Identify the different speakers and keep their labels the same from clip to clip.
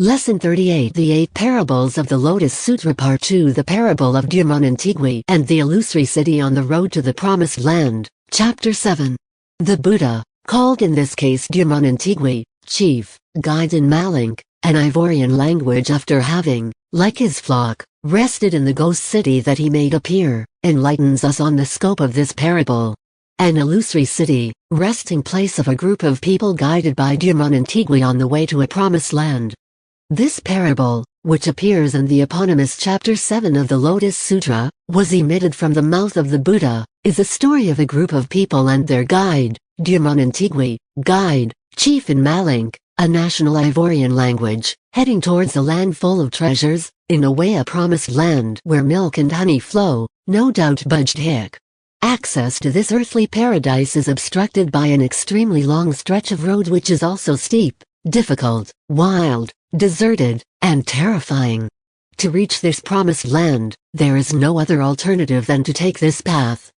Speaker 1: Lesson 38 The Eight Parables of the Lotus Sutra Part 2 The Parable of Jamantangi and the Illusory City on the Road to the Promised Land, Chapter 7. The Buddha, called in this case Jamantangi, chief, guide in Malink, an Ivorian language after having, like his flock, rested in the ghost city that he made appear, enlightens us on the scope of this parable. An illusory city, resting place of a group of people guided by Jamantangi on the way to a promised land. This parable, which appears in the eponymous Chapter 7 of the Lotus Sutra, was emitted from the mouth of the Buddha, is a story of a group of people and their guide, Jamantangi, guide, chief in Malink, a national Ivorian language, heading towards a land full of treasures, in a way a promised land where milk and honey flow, no doubt budged hick. Access to this earthly paradise is obstructed by an extremely long stretch of road which is also steep, difficult, wild, deserted, and terrifying. To reach this promised land, there is no other alternative than to take this path.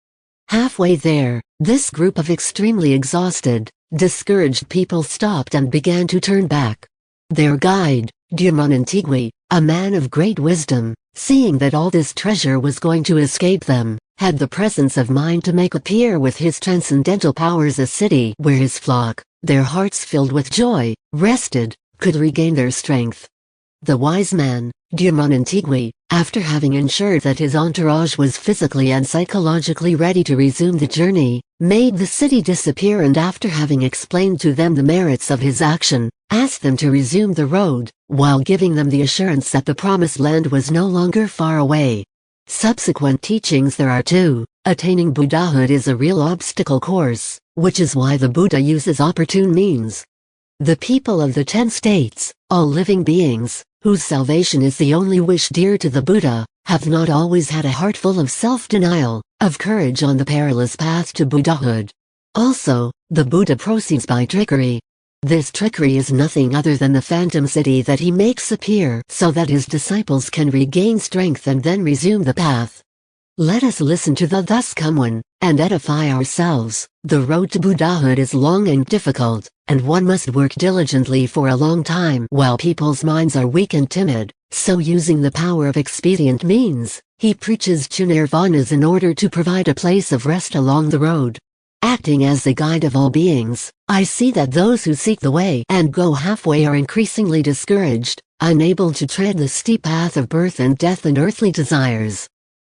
Speaker 1: Halfway there, this group of extremely exhausted, discouraged people stopped and began to turn back. Their guide, Jamantangi, a man of great wisdom, seeing that all this treasure was going to escape them, had the presence of mind to make appear with his transcendental powers a city where his flock, their hearts filled with joy, rested, could regain their strength. The wise man, Jamantangi, after having ensured that his entourage was physically and psychologically ready to resume the journey, made the city disappear and after having explained to them the merits of his action, asked them to resume the road, while giving them the assurance that the promised land was no longer far away. Subsequent teachings There are two. Attaining Buddhahood is a real obstacle course, which is why the Buddha uses opportune means. The people of the 10 states, all living beings, whose salvation is the only wish dear to the Buddha, have not always had a heart full of self-denial, of courage on the perilous path to Buddhahood. Also, the Buddha proceeds by trickery. This trickery is nothing other than the phantom city that he makes appear so that his disciples can regain strength and then resume the path. Let us listen to the thus come one, and edify ourselves. The road to Buddhahood is long and difficult, and one must work diligently for a long time while people's minds are weak and timid, so using the power of expedient means, he preaches true nirvanas in order to provide a place of rest along the road. Acting as the guide of all beings, I see that those who seek the way and go halfway are increasingly discouraged, unable to tread the steep path of birth and death and earthly desires.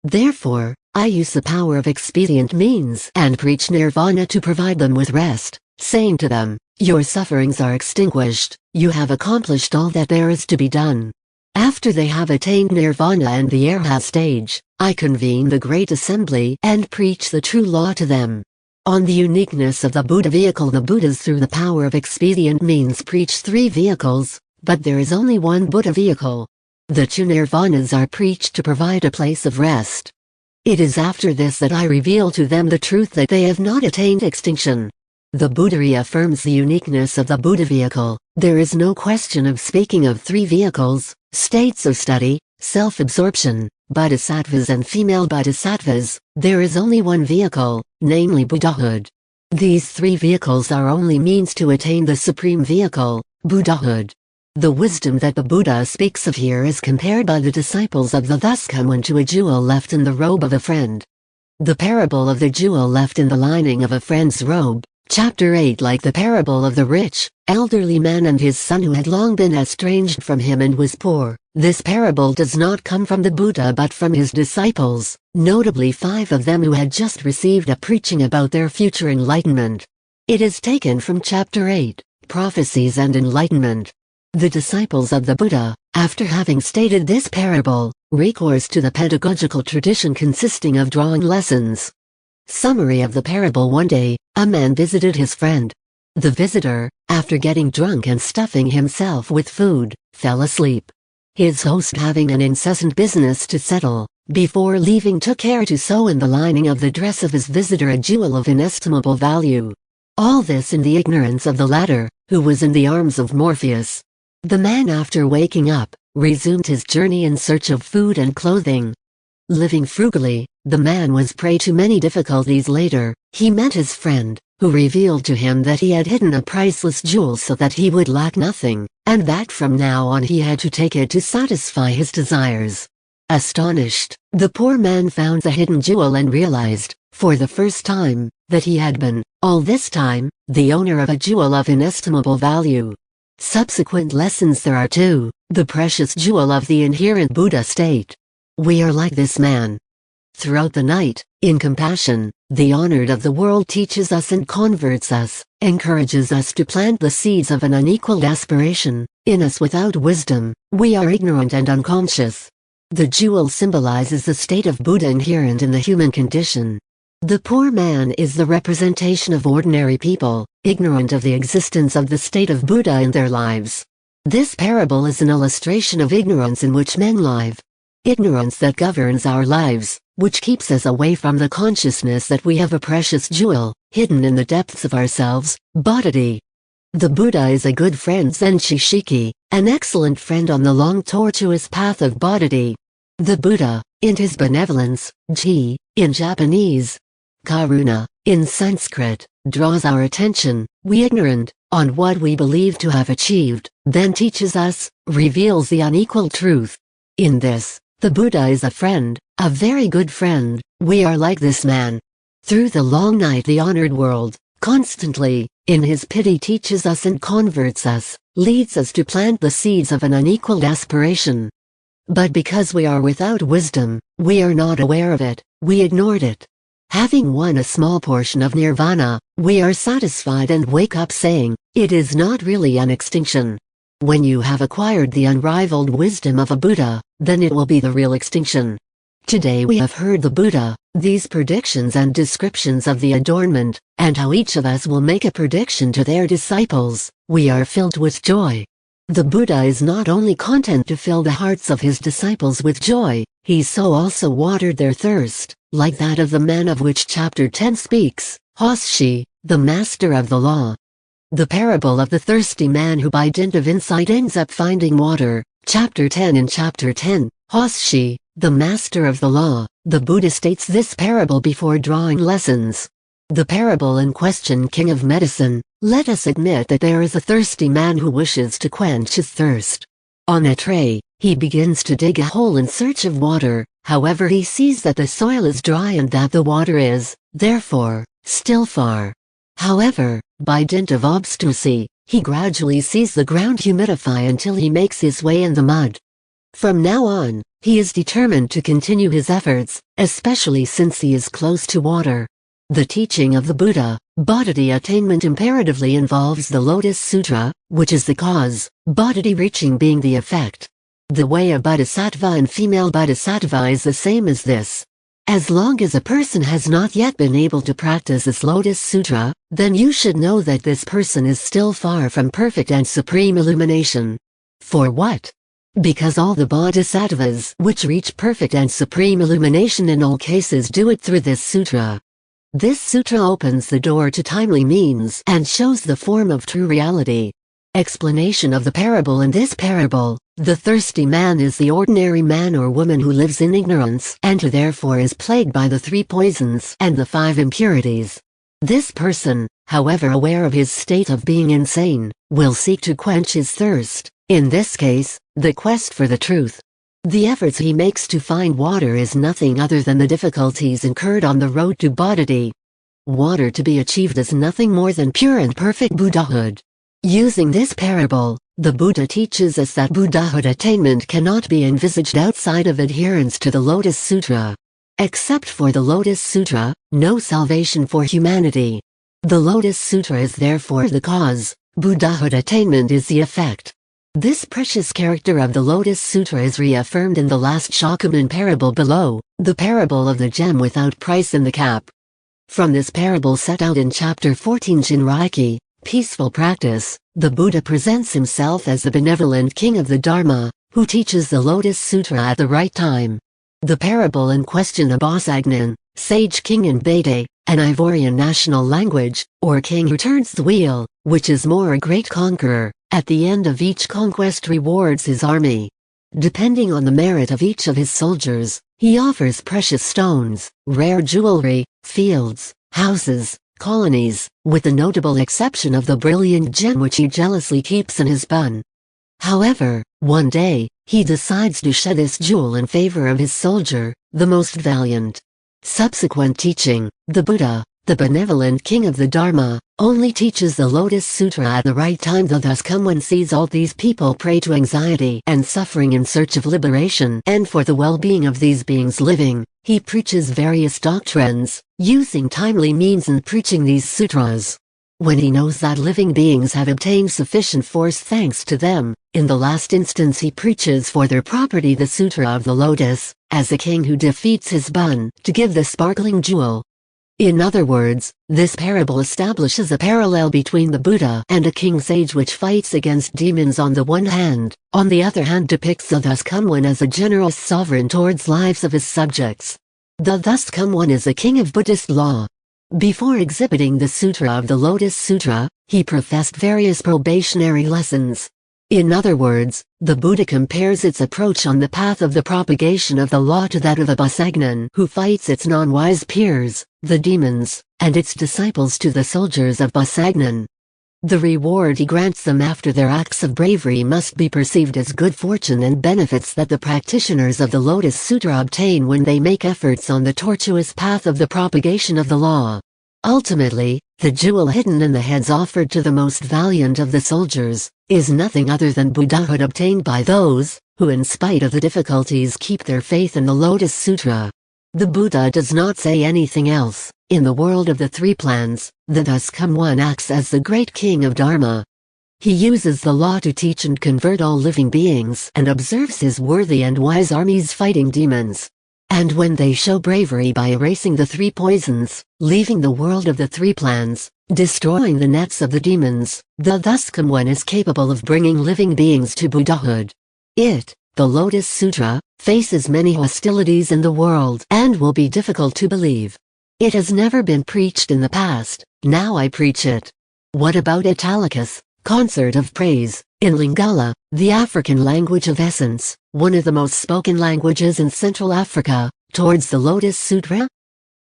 Speaker 1: Therefore, I use the power of expedient means and preach nirvana to provide them with rest, saying to them, your sufferings are extinguished, you have accomplished all that there is to be done. After they have attained nirvana and the arhat stage, I convene the great assembly and preach the true law to them. On the uniqueness of the Buddha vehicle The Buddhas through the power of expedient means preach 3 vehicles, but there is only one Buddha vehicle. The true nirvanas are preached to provide a place of rest. It is after this that I reveal to them the truth that they have not attained extinction. The Buddha reaffirms the uniqueness of the Buddha vehicle. There is no question of speaking of 3 vehicles, states of study, self-absorption, bodhisattvas and female bodhisattvas. There is only one vehicle, namely Buddhahood. These 3 vehicles are only means to attain the supreme vehicle, Buddhahood. The wisdom that the Buddha speaks of here is compared by the disciples of the thus come one to a jewel left in the robe of a friend. The parable of the jewel left in the lining of a friend's robe, Chapter 8 like the parable of the rich, elderly man and his son who had long been estranged from him and was poor. This parable does not come from the Buddha but from his disciples, notably 5 of them who had just received a preaching about their future enlightenment. It is taken from Chapter 8, Prophecies and Enlightenment. The disciples of the Buddha, after having stated this parable, recourse to the pedagogical tradition consisting of drawing lessons. Summary of the parable One day, a man visited his friend. The visitor, after getting drunk and stuffing himself with food, fell asleep. His host having an incessant business to settle, before leaving took care to sew in the lining of the dress of his visitor a jewel of inestimable value. All this in the ignorance of the latter, who was in the arms of Morpheus. The man after waking up, resumed his journey in search of food and clothing. Living frugally, the man was prey to many difficulties later. He met his friend, who revealed to him that he had hidden a priceless jewel so that he would lack nothing, and that from now on he had to take it to satisfy his desires. Astonished, the poor man found the hidden jewel and realized, for the first time, that he had been, all this time, the owner of a jewel of inestimable value. Subsequent lessons there are two, the precious jewel of the inherent Buddha state. We are like this man. Throughout the night, in compassion, the honored of the world teaches us and converts us, encourages us to plant the seeds of an unequaled aspiration. In us without wisdom, we are ignorant and unconscious. The jewel symbolizes the state of Buddha inherent in the human condition. The poor man is the representation of ordinary people, ignorant of the existence of the state of Buddha in their lives. This parable is an illustration of ignorance in which men live. Ignorance that governs our lives, which keeps us away from the consciousness that we have a precious jewel, hidden in the depths of ourselves, bodhidharma. The Buddha is a good friend Zenshishiki, an excellent friend on the long tortuous path of bodhidharma. The Buddha, in his benevolence, ji, in Japanese, karuna, in Sanskrit, draws our attention, we ignorant, on what we believe to have achieved, then teaches us, reveals the unequal truth. In this, the Buddha is a friend, a very good friend. We are like this man. Through the long night the honored world, constantly, in his pity teaches us and converts us, leads us to plant the seeds of an unequaled aspiration. But because we are without wisdom, we are not aware of it, we ignored it. Having won a small portion of nirvana, we are satisfied and wake up saying, it is not really an extinction. When you have acquired the unrivaled wisdom of a Buddha, then it will be the real extinction. Today we have heard the Buddha, these predictions and descriptions of the adornment, and how each of us will make a prediction to their disciples. We are filled with joy. The Buddha is not only content to fill the hearts of his disciples with joy, he so also watered their thirst, like that of the man of which chapter 10 speaks, Hoshi, the master of the law. The parable of the thirsty man who by dint of insight ends up finding water, chapter 10. In chapter 10, Hoshi, the master of the law, the Buddha states this parable before drawing lessons. The parable in question, King of Medicine, let us admit that there is a thirsty man who wishes to quench his thirst. On a tray, he begins to dig a hole in search of water, however he sees that the soil is dry and that the water is, therefore, still far. However, by dint of obstinacy, he gradually sees the ground humidify until he makes his way in the mud. From now on, he is determined to continue his efforts, especially since he is close to water. The teaching of the Buddha, bodhidharma attainment imperatively involves the Lotus Sutra, which is the cause, bodhidharma reaching being the effect. The way of bodhisattva and female bodhisattva is the same as this. As long as a person has not yet been able to practice this Lotus Sutra, then you should know that this person is still far from perfect and supreme illumination. For what? Because all the bodhisattvas which reach perfect and supreme illumination in all cases do it through this sutra. This sutra opens the door to timely means and shows the form of true reality. Explanation of the parable. In this parable, the thirsty man is the ordinary man or woman who lives in ignorance and who therefore is plagued by the 3 poisons and the 5 impurities. This person, however aware of his state of being insane, will seek to quench his thirst, in this case, the quest for the truth. The efforts he makes to find water is nothing other than the difficulties incurred on the road to bodhidharma. Water to be achieved is nothing more than pure and perfect Buddhahood. Using this parable, the Buddha teaches us that Buddhahood attainment cannot be envisaged outside of adherence to the Lotus Sutra. Except for the Lotus Sutra, no salvation for humanity. The Lotus Sutra is therefore the cause, Buddhahood attainment is the effect. This precious character of the Lotus Sutra is reaffirmed in the last Shakyamunic parable below, the parable of the gem without price in the cap. From this parable set out in chapter 14 Shinraiki, peaceful practice, the Buddha presents himself as the benevolent king of the Dharma, who teaches the Lotus Sutra at the right time. The parable in question, Abhasagnan, sage king in Bede, an Ivorian national language, or king who turns the wheel, which is more a great conqueror, at the end of each conquest rewards his army. Depending on the merit of each of his soldiers, he offers precious stones, rare jewelry, fields, houses, colonies, with the notable exception of the brilliant gem which he jealously keeps in his bun. However, one day, he decides to shed this jewel in favor of his soldier, the most valiant. Subsequent teaching, the Buddha, the benevolent king of the Dharma, only teaches the Lotus Sutra at the right time. Thus come one sees all these people prey to anxiety and suffering in search of liberation and for the well-being of these beings living, he preaches various doctrines, using timely means in preaching these sutras. When he knows that living beings have obtained sufficient force thanks to them, in the last instance he preaches for their property the Sutra of the Lotus, as a king who defeats his bun to give the sparkling jewel. In other words, this parable establishes a parallel between the Buddha and a king sage which fights against demons on the one hand, on the other hand depicts the thus come one as a generous sovereign towards lives of his subjects. The thus come one is a king of Buddhist law. Before exhibiting the Sutra of the Lotus Sutra, he professed various probationary lessons. In other words, the Buddha compares its approach on the path of the propagation of the law to that of a Bosagnan who fights its non-wise peers, the demons, and its disciples to the soldiers of Bosagnan. The reward he grants them after their acts of bravery must be perceived as good fortune and benefits that the practitioners of the Lotus Sutra obtain when they make efforts on the tortuous path of the propagation of the law. Ultimately, the jewel hidden in the heads offered to the most valiant of the soldiers, is nothing other than Buddhahood obtained by those, who in spite of the difficulties keep their faith in the Lotus Sutra. The Buddha does not say anything else. In the world of the three plans, the thus come one acts as the great king of Dharma. He uses the law to teach and convert all living beings and observes his worthy and wise armies fighting demons. And when they show bravery by erasing the three poisons, leaving the world of the three plans, destroying the nets of the demons, the thus come one is capable of bringing living beings to Buddhahood. It, the Lotus Sutra, faces many hostilities in the world and will be difficult to believe. It has never been preached in the past, now I preach it. What about Italicus, concert of praise, in Lingala, the African language of essence, one of the most spoken languages in Central Africa, towards the Lotus Sutra?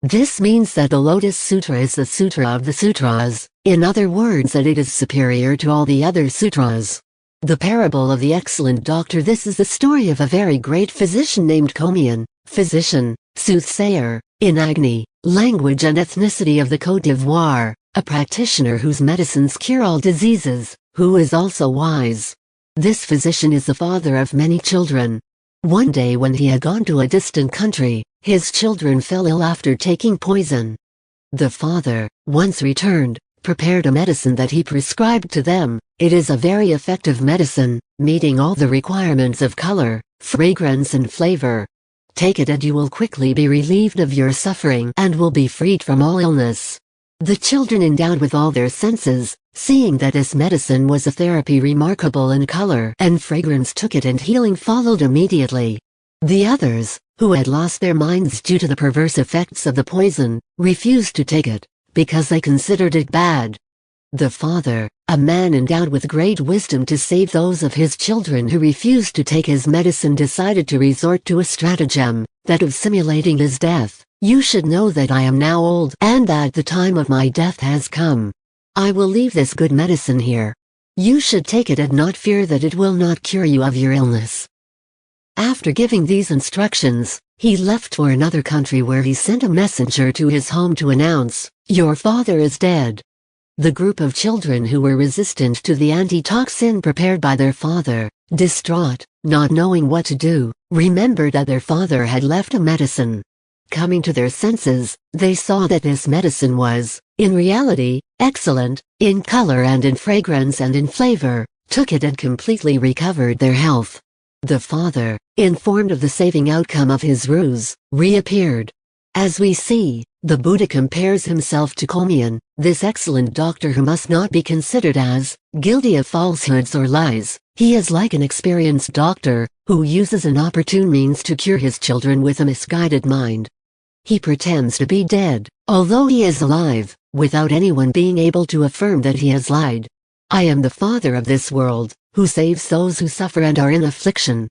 Speaker 1: This means that the Lotus Sutra is the Sutra of the Sutras, in other words that it is superior to all the other sutras. The parable of the excellent doctor. This is the story of a very great physician named Comian, physician, soothsayer, in Agni, language and ethnicity of the Côte d'Ivoire, a practitioner whose medicines cure all diseases, who is also wise. This physician is the father of many children. One day when he had gone to a distant country, his children fell ill after taking poison. The father, once returned, prepared a medicine that he prescribed to them. It is a very effective medicine, meeting all the requirements of color, fragrance and flavor. Take it and you will quickly be relieved of your suffering and will be freed from all illness. The children endowed with all their senses, seeing that this medicine was a therapy remarkable in color and fragrance took it and healing followed immediately. The others, who had lost their minds due to the perverse effects of the poison, refused to take it, because they considered it bad. The father, a man endowed with great wisdom to save those of his children who refused to take his medicine, decided to resort to a stratagem, that of simulating his death. You should know that I am now old and that the time of my death has come. I will leave this good medicine here. You should take it and not fear that it will not cure you of your illness. After giving these instructions, he left for another country where he sent a messenger to his home to announce, "Your father is dead." The group of children who were resistant to the antitoxin prepared by their father, distraught, not knowing what to do, remembered that their father had left a medicine. Coming to their senses, they saw that this medicine was, in reality, excellent, in color and in fragrance and in flavor, took it and completely recovered their health. The father, informed of the saving outcome of his ruse, reappeared. As we see, the Buddha compares himself to Comian, this excellent doctor who must not be considered as guilty of falsehoods or lies. He is like an experienced doctor, who uses an opportune means to cure his children with a misguided mind. He pretends to be dead, although he is alive, without anyone being able to affirm that he has lied. I am the father of this world, who saves those who suffer and are in affliction.